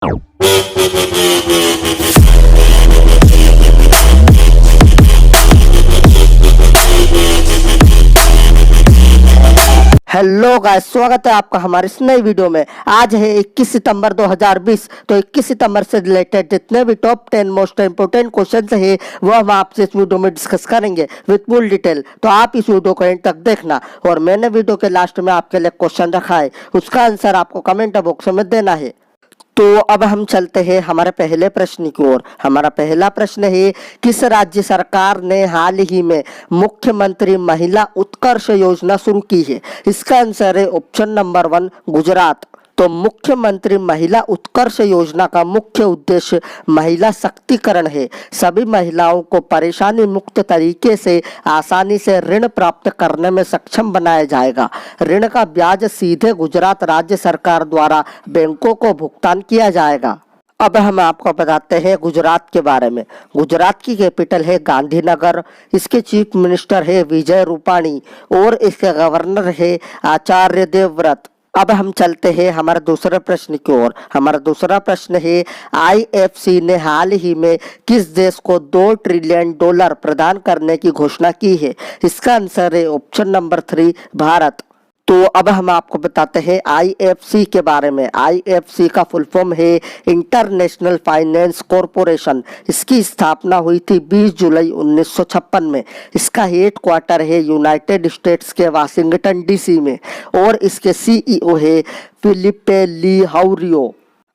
Hello guys, स्वागत है आपका हमारे इस नई वीडियो में। आज है 21 सितंबर 2020। तो 21 सितंबर से रिलेटेड जितने भी टॉप 10 मोस्ट इंपोर्टेंट क्वेश्चन है वो हम आपसे इस वीडियो में डिस्कस करेंगे विद फुल डिटेल। तो आप इस वीडियो को एंड तक देखना। और मैंने वीडियो के लास्ट में आपके लिए क्वेश्चन रखा है, उसका आंसर आपको कमेंट बॉक्स में देना है। तो अब हम चलते हैं हमारे पहले प्रश्न की ओर। हमारा पहला प्रश्न है, किस राज्य सरकार ने हाल ही में मुख्यमंत्री महिला उत्कर्ष योजना शुरू की है? इसका आंसर है ऑप्शन नंबर 1 गुजरात। तो मुख्यमंत्री महिला उत्कर्ष योजना का मुख्य उद्देश्य महिला शक्तिकरण है। सभी महिलाओं को परेशानी मुक्त तरीके से आसानी से ऋण प्राप्त करने में सक्षम बनाया जाएगा। ऋण का ब्याज सीधे गुजरात राज्य सरकार द्वारा बैंकों को भुगतान किया जाएगा। अब हम आपको बताते हैं गुजरात के बारे में। गुजरात की कैपिटल है गांधीनगर। इसके चीफ मिनिस्टर है विजय रूपाणी और इसके गवर्नर है आचार्य देवव्रत। अब हम चलते हैं हमारे दूसरे प्रश्न की ओर। हमारा दूसरा प्रश्न है, आईएफसी ने हाल ही में किस देश को $2 ट्रिलियन प्रदान करने की घोषणा की है? इसका आंसर है ऑप्शन नंबर 3 भारत। तो अब हम आपको बताते हैं आईएफसी के बारे में। आईएफसी का फुल फॉर्म है इंटरनेशनल फाइनेंस कॉरपोरेशन। इसकी स्थापना हुई थी 20 जुलाई 1956 में। इसका हेड क्वार्टर है यूनाइटेड स्टेट्स के वाशिंगटन डीसी में और इसके सीईओ है फिलिपे ली हाउरियो।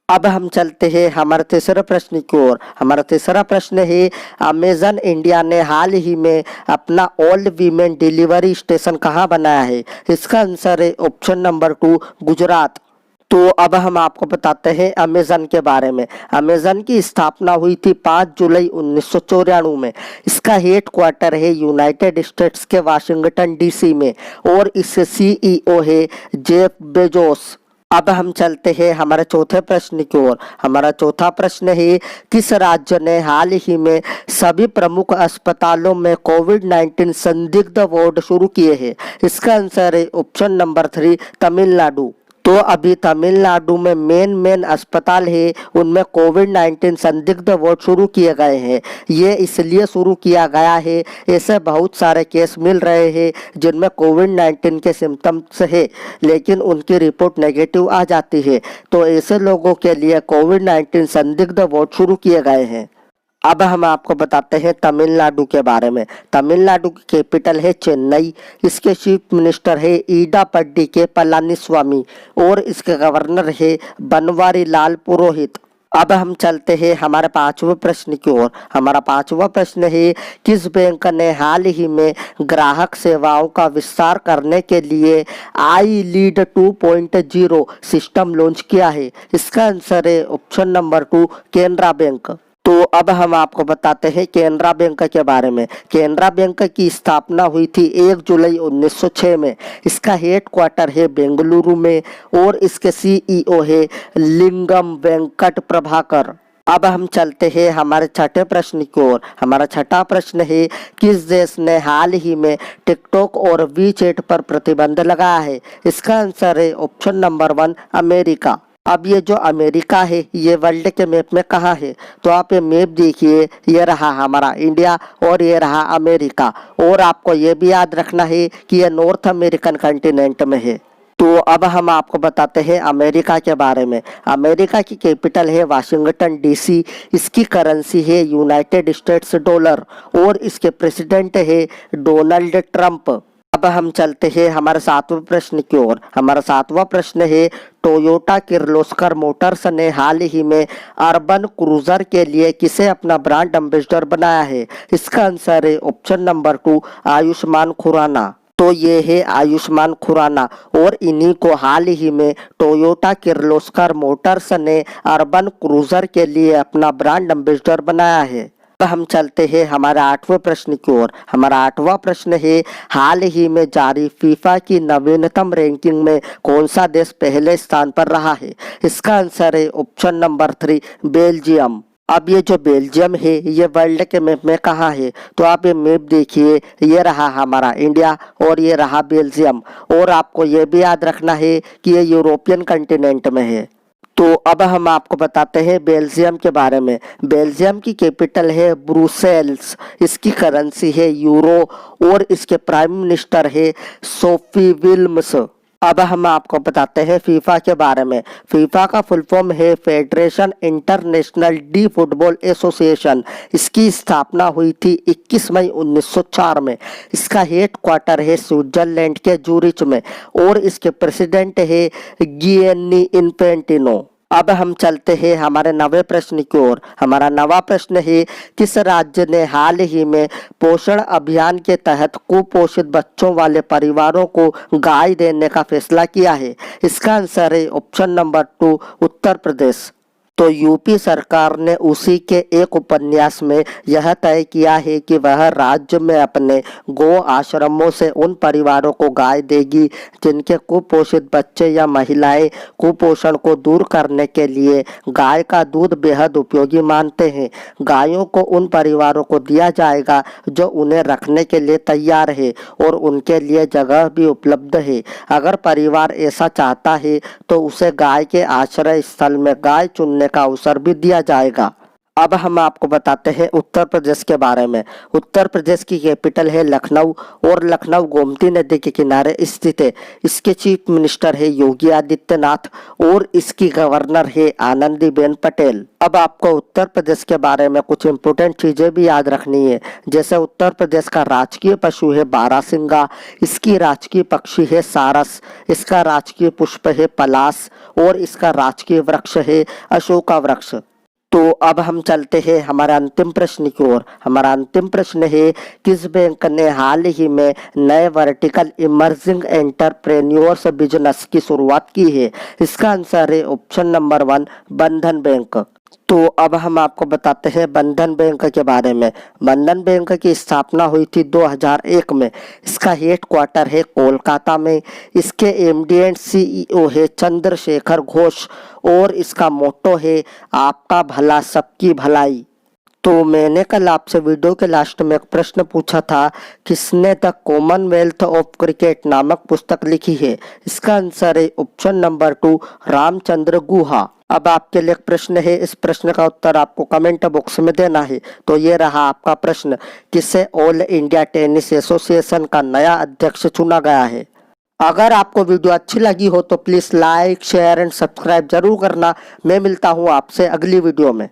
अब हम चलते हैं हमारे तीसरे प्रश्न की ओर। हमारा तीसरा प्रश्न है, अमेजन इंडिया ने हाल ही में अपना ऑल वीमेन डिलीवरी स्टेशन कहाँ बनाया है? इसका आंसर है ऑप्शन नंबर 2 गुजरात। तो अब हम आपको बताते हैं अमेजन के बारे में। अमेजन की स्थापना हुई थी 5 जुलाई 1994 में। इसका हेड क्वार्टर है यूनाइटेड स्टेट्स के वाशिंगटन डीसी में और इसके सीईओ है जेफ बेजोस। अब हम चलते हैं हमारे चौथे प्रश्न की ओर। हमारा चौथा प्रश्न है, किस राज्य ने हाल ही में सभी प्रमुख अस्पतालों में कोविड-19 संदिग्ध वार्ड शुरू किए हैं? इसका आंसर है ऑप्शन नंबर 3 तमिलनाडु। तो अभी तमिलनाडु में मेन अस्पताल है, उनमें कोविड-19 संदिग्ध वार्ड शुरू किए गए हैं। ये इसलिए शुरू किया गया है, ऐसे बहुत सारे केस मिल रहे हैं जिनमें कोविड-19 के सिम्टम्स है लेकिन उनकी रिपोर्ट नेगेटिव आ जाती है। तो ऐसे लोगों के लिए कोविड-19 संदिग्ध वार्ड शुरू किए गए हैं। अब हम आपको बताते हैं तमिलनाडु के बारे में। तमिलनाडु की कैपिटल है चेन्नई। इसके चीफ मिनिस्टर है ईडापड्डी के पलानीस्वामी और इसके गवर्नर है बनवारी लाल पुरोहित। अब हम चलते हैं हमारे पांचवें प्रश्न की ओर। हमारा पांचवा प्रश्न है, किस बैंक ने हाल ही में ग्राहक सेवाओं का विस्तार करने के लिए आई लीड 2.0 सिस्टम लॉन्च किया है? इसका आंसर है ऑप्शन नंबर 2 केनरा बैंक। तो अब हम आपको बताते हैं केनरा बैंक के बारे में। केनरा बैंक की स्थापना हुई थी 1 जुलाई 1906 में। इसका हेड क्वार्टर है बेंगलुरु में और इसके सीईओ है लिंगम वेंकट प्रभाकर। अब हम चलते हैं हमारे छठे प्रश्न की ओर। हमारा छठा प्रश्न है, किस देश ने हाल ही में टिकटॉक और वीचैट पर प्रतिबंध लगाया है? इसका आंसर है ऑप्शन नंबर 1 अमेरिका। अब ये जो अमेरिका है ये वर्ल्ड के मैप में कहाँ है? तो आप ये मैप देखिए, ये रहा हमारा इंडिया और ये रहा अमेरिका। और आपको ये भी याद रखना है कि ये नॉर्थ अमेरिकन कॉन्टिनेंट में है। तो अब हम आपको बताते हैं अमेरिका के बारे में। अमेरिका की कैपिटल है वाशिंगटन डीसी। इसकी करेंसी है यूनाइटेड स्टेट्स डॉलर और इसके प्रेसिडेंट है डोनाल्ड ट्रंप। अब हम चलते हैं हमारे सातवें प्रश्न की ओर। हमारा सातवां प्रश्न है, टोयोटा किर्लोस्कर मोटर्स ने हाल ही में अर्बन क्रूजर के लिए किसे अपना ब्रांड एम्बेसडर बनाया है? इसका आंसर है ऑप्शन नंबर 2 आयुष्मान खुराना। तो ये है आयुष्मान खुराना और इन्हीं को हाल ही में टोयोटा किर्लोस्कर मोटर्स ने अर्बन क्रूजर के लिए अपना ब्रांड एम्बेसडर बनाया है। हम चलते हैं हमारे आठवें प्रश्न की ओर। हमारा आठवां प्रश्न है, हाल ही में जारी फीफा की नवीनतम रैंकिंग में कौन सा देश पहले स्थान पर रहा है? इसका आंसर है ऑप्शन नंबर 3 बेल्जियम। अब ये जो बेल्जियम है ये वर्ल्ड के मैप में कहाँ है? तो आप ये मैप देखिए, ये रहा हमारा इंडिया और ये रहा बेल्जियम। और आपको ये भी याद रखना है कि ये यूरोपियन कॉन्टिनेंट में है। तो अब हम आपको बताते हैं बेल्जियम के बारे में। बेल्जियम की कैपिटल है ब्रुसेल्स, इसकी करेंसी है यूरो और इसके प्राइम मिनिस्टर है सोफी विल्म्स। अब हम आपको बताते हैं फीफा के बारे में। फीफा का फुल फॉर्म है federation international D football association. इसकी स्थापना हुई थी 21 मई 1904 में। इसका हेड क्वार्टर है स्विट्जरलैंड के जूरिच में और इसके प्रेसिडेंट है गिएनी इन्फेंटिनो। अब हम चलते हैं हमारे नवे प्रश्न की ओर। हमारा नवा प्रश्न है, किस राज्य ने हाल ही में पोषण अभियान के तहत कुपोषित बच्चों वाले परिवारों को गाय देने का फैसला किया है? इसका आंसर है ऑप्शन नंबर 2 उत्तर प्रदेश। तो यूपी सरकार ने उसी के एक उपन्यास में यह तय किया है कि वह राज्य में अपने गो आश्रमों से उन परिवारों को गाय देगी जिनके कुपोषित बच्चे या महिलाएं कुपोषण को दूर करने के लिए गाय का दूध बेहद उपयोगी मानते हैं। गायों को उन परिवारों को दिया जाएगा जो उन्हें रखने के लिए तैयार है और उनके लिए जगह भी उपलब्ध है। अगर परिवार ऐसा चाहता है तो उसे गाय के आश्रय स्थल में गाय चुनने का अवसर भी दिया जाएगा। अब हम आपको बताते हैं उत्तर प्रदेश के बारे में। उत्तर प्रदेश की कैपिटल है लखनऊ और लखनऊ गोमती नदी के किनारे स्थित है। इसके चीफ मिनिस्टर है योगी आदित्यनाथ और इसकी गवर्नर है आनंदीबेन पटेल। अब आपको उत्तर प्रदेश के बारे में कुछ इंपोर्टेंट चीजें भी याद रखनी है, जैसे उत्तर प्रदेश का राजकीय पशु है बारहसिंगा, इसकी राजकीय पक्षी है सारस, इसका राजकीय पुष्प है पलाश और इसका राजकीय वृक्ष है अशोका वृक्ष। तो अब हम चलते हैं हमारा अंतिम प्रश्न की ओर। हमारा अंतिम प्रश्न है, किस बैंक ने हाल ही में नए वर्टिकल इमर्जिंग एंटरप्रेन्योर्स बिजनेस की शुरुआत की है? इसका आंसर है ऑप्शन नंबर 1 बंधन बैंक। तो अब हम आपको बताते हैं बंधन बैंक के बारे में। बंधन बैंक की स्थापना हुई थी 2001 में। इसका हेड क्वार्टर है कोलकाता में। इसके एमडी एंड सीईओ है चंद्रशेखर घोष और इसका मोटो है आपका भला सबकी भलाई। तो मैंने कल आपसे वीडियो के लास्ट में एक प्रश्न पूछा था, किसने द कॉमनवेल्थ ऑफ क्रिकेट नामक पुस्तक लिखी है? इसका आंसर है ऑप्शन नंबर 2 रामचंद्र गुहा। अब आपके लिए एक प्रश्न है, इस प्रश्न का उत्तर आपको कमेंट बॉक्स में देना है। तो ये रहा आपका प्रश्न, किसे ऑल इंडिया टेनिस एसोसिएशन का नया अध्यक्ष चुना गया है? अगर आपको वीडियो अच्छी लगी हो तो please like share and subscribe जरूर करना। मैं मिलता हूँ आपसे अगली वीडियो में।